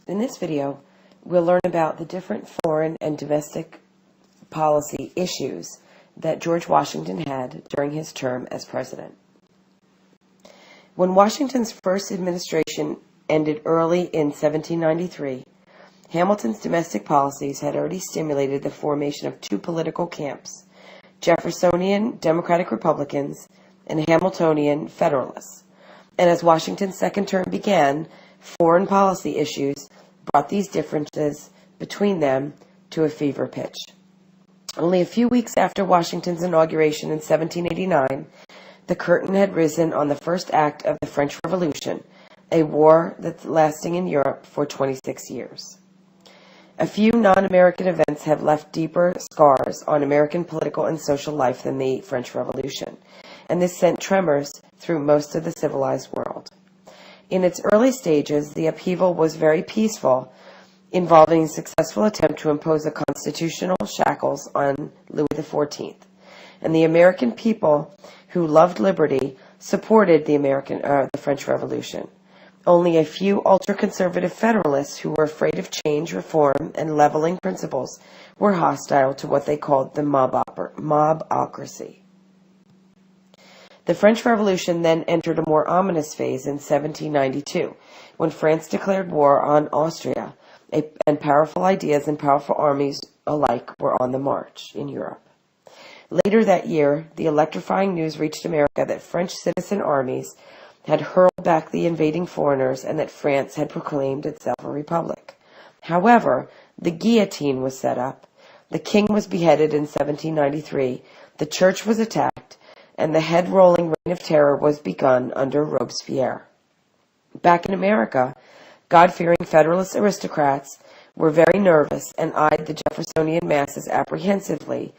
In this video, we'll learn about the different foreign and domestic policy issues that George Washington had during his term as president. When Washington's first administration ended early in 1793, Hamilton's domestic policies had already stimulated the formation of two political camps, Jeffersonian Democratic Republicans and Hamiltonian Federalists. And as Washington's second term began, foreign policy issues brought these differences between them to a fever pitch. Only a few weeks after Washington's inauguration in 1789, the curtain had risen on the first act of the French Revolution, a war that's lasting in Europe for 26 years. A few non-American events have left deeper scars on American political and social life than the French Revolution, and this sent tremors through most of the civilized world. In its early stages, the upheaval was very peaceful, involving a successful attempt to impose a constitutional shackles on Louis XIV. And the American people who loved liberty supported the French Revolution. Only a few ultra-conservative Federalists who were afraid of change, reform, and leveling principles were hostile to what they called the mobocracy. The French Revolution then entered a more ominous phase in 1792, when France declared war on Austria, and powerful ideas and powerful armies alike were on the march in Europe. Later that year, the electrifying news reached America that French citizen armies had hurled back the invading foreigners and that France had proclaimed itself a republic. However, the guillotine was set up, the king was beheaded in 1793, the church was attacked, and the head-rolling reign of terror was begun under Robespierre. Back in America, God-fearing Federalist aristocrats were very nervous and eyed the Jeffersonian masses apprehensively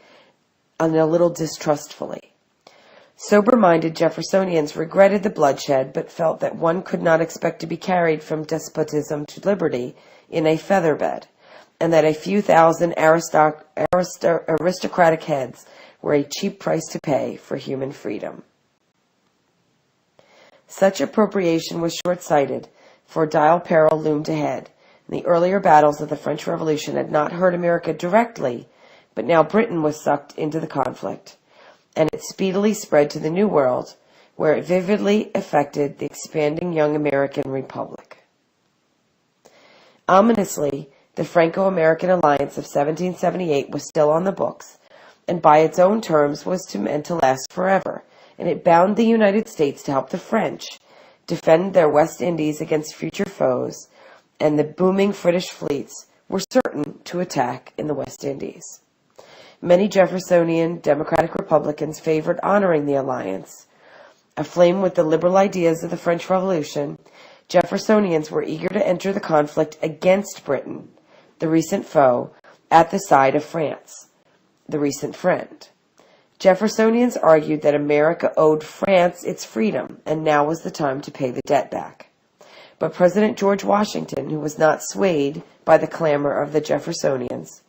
and a little distrustfully. Sober-minded Jeffersonians regretted the bloodshed, but felt that one could not expect to be carried from despotism to liberty in a featherbed, and that a few thousand aristocratic heads were a cheap price to pay for human freedom. Such appropriation was short-sighted, for dire peril loomed ahead. The earlier battles of the French Revolution had not hurt America directly, but now Britain was sucked into the conflict, and it speedily spread to the New World, where it vividly affected the expanding young American republic. Ominously, the Franco-American alliance of 1778 was still on the books, and by its own terms was meant to last forever, and it bound the United States to help the French defend their West Indies against future foes, and the booming British fleets were certain to attack in the West Indies. Many Jeffersonian Democratic Republicans favored honoring the alliance. Aflame with the liberal ideas of the French Revolution, Jeffersonians were eager to enter the conflict against Britain, the recent foe, at the side of France, the recent friend. Jeffersonians argued that America owed France its freedom, and now was the time to pay the debt back. But President George Washington, who was not swayed by the clamor of the Jeffersonians,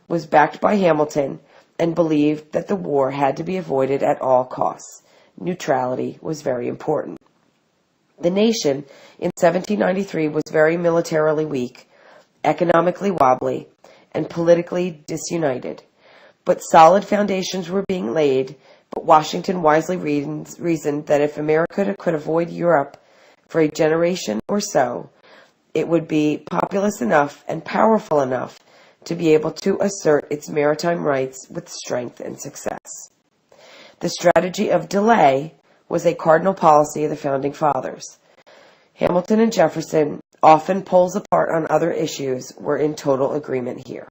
was backed by Hamilton and believed that the war had to be avoided at all costs. Neutrality was very important. The nation in 1793 was very militarily weak, economically wobbly, and politically disunited. But solid foundations were being laid, but Washington wisely reasoned that if America could avoid Europe for a generation or so, it would be populous enough and powerful enough to be able to assert its maritime rights with strength and success. The strategy of delay was a cardinal policy of the Founding Fathers. Hamilton and Jefferson, often poles apart on other issues, were in total agreement here.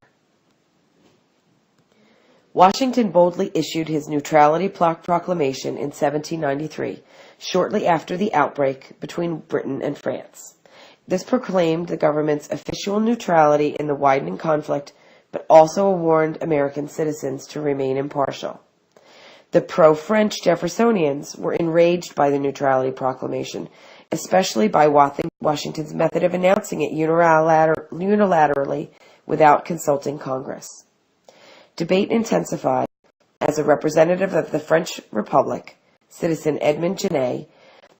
Washington boldly issued his Neutrality Proclamation in 1793, shortly after the outbreak between Britain and France. This proclaimed the government's official neutrality in the widening conflict, but also warned American citizens to remain impartial. The pro-French Jeffersonians were enraged by the Neutrality Proclamation, especially by Washington's method of announcing it unilaterally without consulting Congress. Debate intensified as a representative of the French Republic, citizen Edmond Genet,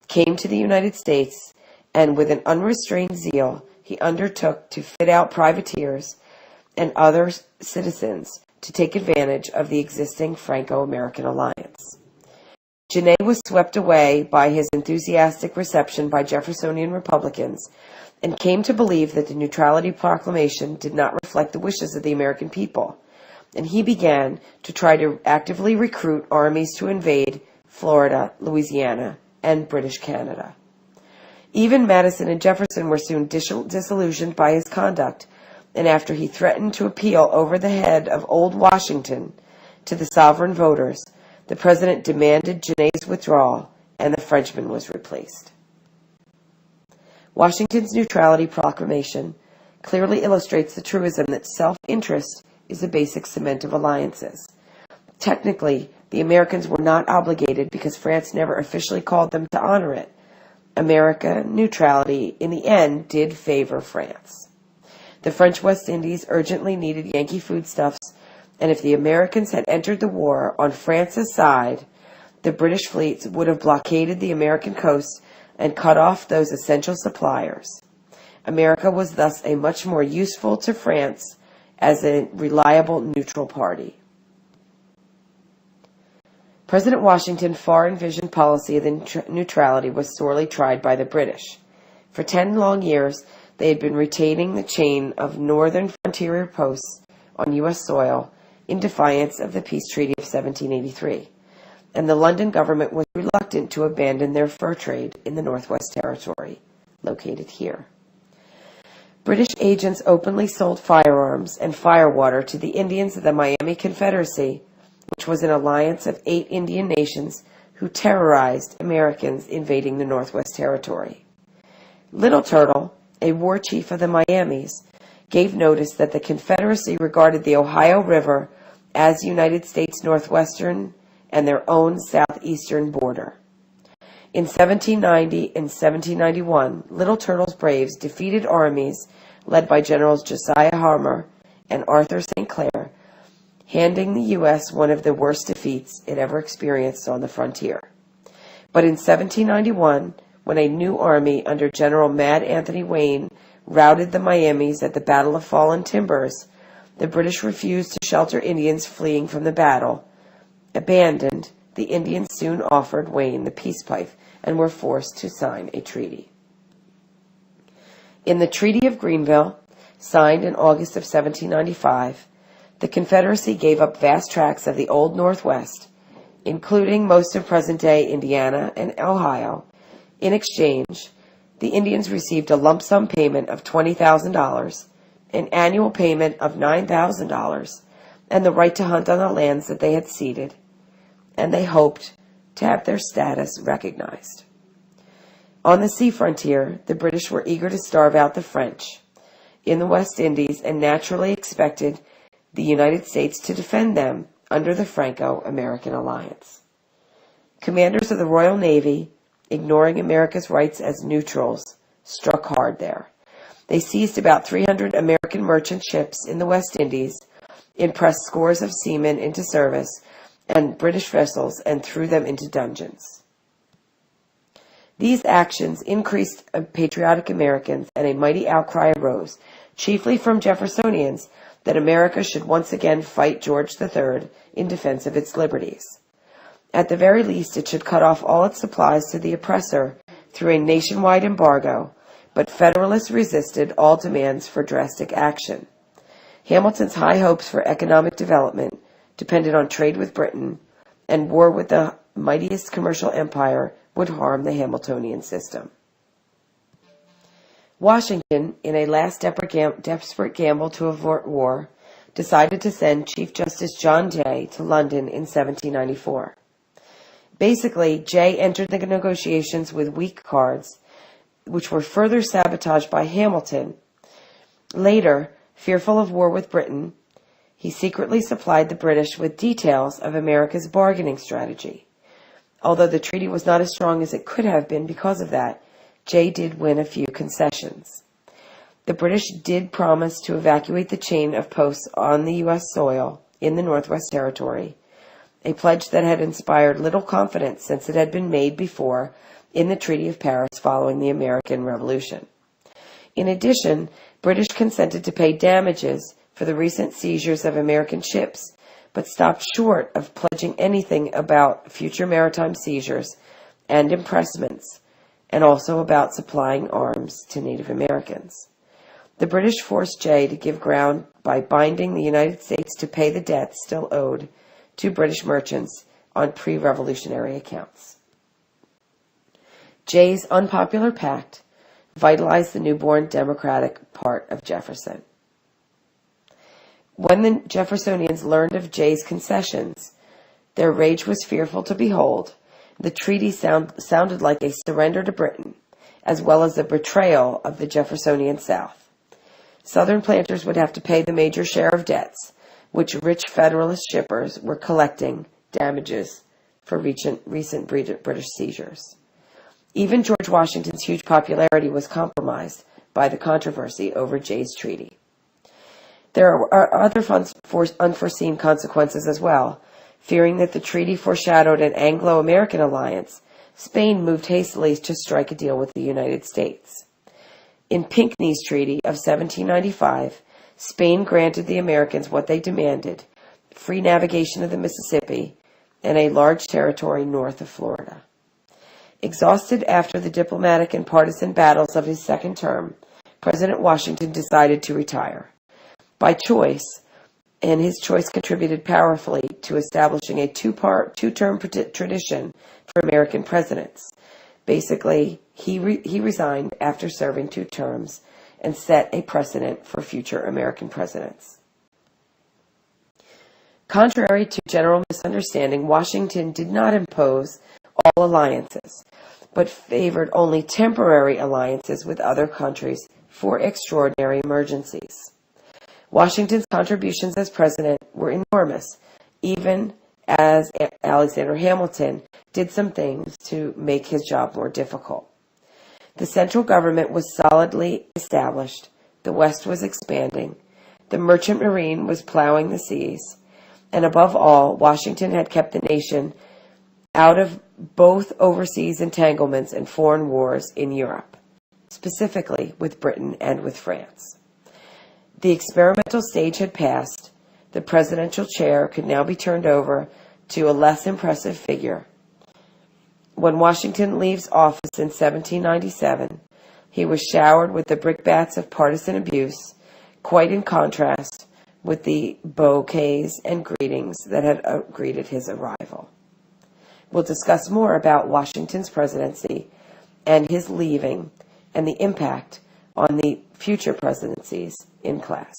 came to the United States and with an unrestrained zeal he undertook to fit out privateers and other citizens to take advantage of the existing Franco-American alliance. Genet was swept away by his enthusiastic reception by Jeffersonian Republicans and came to believe that the Neutrality Proclamation did not reflect the wishes of the American people, and he began to try to actively recruit armies to invade Florida, Louisiana, and British Canada. Even Madison and Jefferson were soon disillusioned by his conduct, and after he threatened to appeal over the head of old Washington to the sovereign voters, the president demanded Genet's withdrawal, and the Frenchman was replaced. Washington's Neutrality Proclamation clearly illustrates the truism that self-interest is the basic cement of alliances. Technically, the Americans were not obligated because France never officially called them to honor it. American neutrality, in the end, did favor France. The French West Indies urgently needed Yankee foodstuffs, and if the Americans had entered the war on France's side, the British fleets would have blockaded the American coast and cut off those essential suppliers. America was thus a much more useful to France as a reliable neutral party. President Washington's far-envisioned policy of neutrality was sorely tried by the British. For 10 long years, they had been retaining the chain of northern frontier posts on U.S. soil in defiance of the peace treaty of 1783, and the London government was reluctant to abandon their fur trade in the Northwest Territory, located here. British agents openly sold firearms and firewater to the Indians of the Miami Confederacy, which was an alliance of 8 Indian nations who terrorized Americans invading the Northwest Territory. Little Turtle, a war chief of the Miamis, gave notice that the Confederacy regarded the Ohio River as United States northwestern and their own southeastern border. In 1790 and 1791, Little Turtle's braves defeated armies led by Generals Josiah Harmer and Arthur St. Clair, handing the U.S. one of the worst defeats it ever experienced on the frontier. But in 1791, when a new army under General Mad Anthony Wayne routed the Miamis at the Battle of Fallen Timbers, the British refused to shelter Indians fleeing from the battle. Abandoned, the Indians soon offered Wayne the peace pipe and were forced to sign a treaty. In the Treaty of Greenville, signed in August of 1795, the Confederacy gave up vast tracts of the Old Northwest, including most of present-day Indiana and Ohio. In exchange, the Indians received a lump sum payment of $20,000, an annual payment of $9,000, and the right to hunt on the lands that they had ceded, and they hoped to have their status recognized. On the sea frontier, the British were eager to starve out the French in the West Indies and naturally expected the United States to defend them under the Franco-American alliance. Commanders of the Royal Navy, ignoring America's rights as neutrals, struck hard there. They seized about 300 American merchant ships in the West Indies, impressed scores of seamen into service and British vessels, and threw them into dungeons. These actions increased patriotic Americans, and a mighty outcry arose, chiefly from Jeffersonians, that America should once again fight George III in defense of its liberties. At the very least, it should cut off all its supplies to the oppressor through a nationwide embargo, but Federalists resisted all demands for drastic action. Hamilton's high hopes for economic development depended on trade with Britain, and war with the mightiest commercial empire would harm the Hamiltonian system. Washington, in a last desperate gamble to avert war, decided to send Chief Justice John Jay to London in 1794. Basically, Jay entered the negotiations with weak cards, which were further sabotaged by Hamilton. Later, fearful of war with Britain, he secretly supplied the British with details of America's bargaining strategy. Although the treaty was not as strong as it could have been because of that, Jay did win a few concessions. The British did promise to evacuate the chain of posts on the U.S. soil in the Northwest Territory, a pledge that had inspired little confidence since it had been made before in the Treaty of Paris following the American Revolution. In addition, British consented to pay damages for the recent seizures of American ships, but stopped short of pledging anything about future maritime seizures and impressments, and also about supplying arms to Native Americans. The British forced Jay to give ground by binding the United States to pay the debts still owed to British merchants on pre-revolutionary accounts. Jay's unpopular pact vitalized the newborn Democratic part of Jefferson. When the Jeffersonians learned of Jay's concessions, their rage was fearful to behold. The treaty sounded like a surrender to Britain, as well as a betrayal of the Jeffersonian South. Southern planters would have to pay the major share of debts, which rich Federalist shippers were collecting damages for recent British seizures. Even George Washington's huge popularity was compromised by the controversy over Jay's treaty. There are other unforeseen consequences as well. Fearing that the treaty foreshadowed an Anglo-American alliance, Spain moved hastily to strike a deal with the United States. In Pinckney's Treaty of 1795, Spain granted the Americans what they demanded: free navigation of the Mississippi and a large territory north of Florida. Exhausted after the diplomatic and partisan battles of his second term, President Washington decided to retire. By choice, and his choice contributed powerfully to establishing a two-term tradition for American presidents. Basically, he resigned after serving 2 terms and set a precedent for future American presidents. Contrary to general misunderstanding, Washington did not impose all alliances, but favored only temporary alliances with other countries for extraordinary emergencies. Washington's contributions as president were enormous, even as Alexander Hamilton did some things to make his job more difficult. The central government was solidly established, the West was expanding, the merchant marine was plowing the seas, and above all, Washington had kept the nation out of both overseas entanglements and foreign wars in Europe, specifically with Britain and with France. The experimental stage had passed. The presidential chair could now be turned over to a less impressive figure. When Washington leaves office in 1797, he was showered with the brickbats of partisan abuse, quite in contrast with the bouquets and greetings that had greeted his arrival. We'll discuss more about Washington's presidency and his leaving and the impact on the future presidencies in class.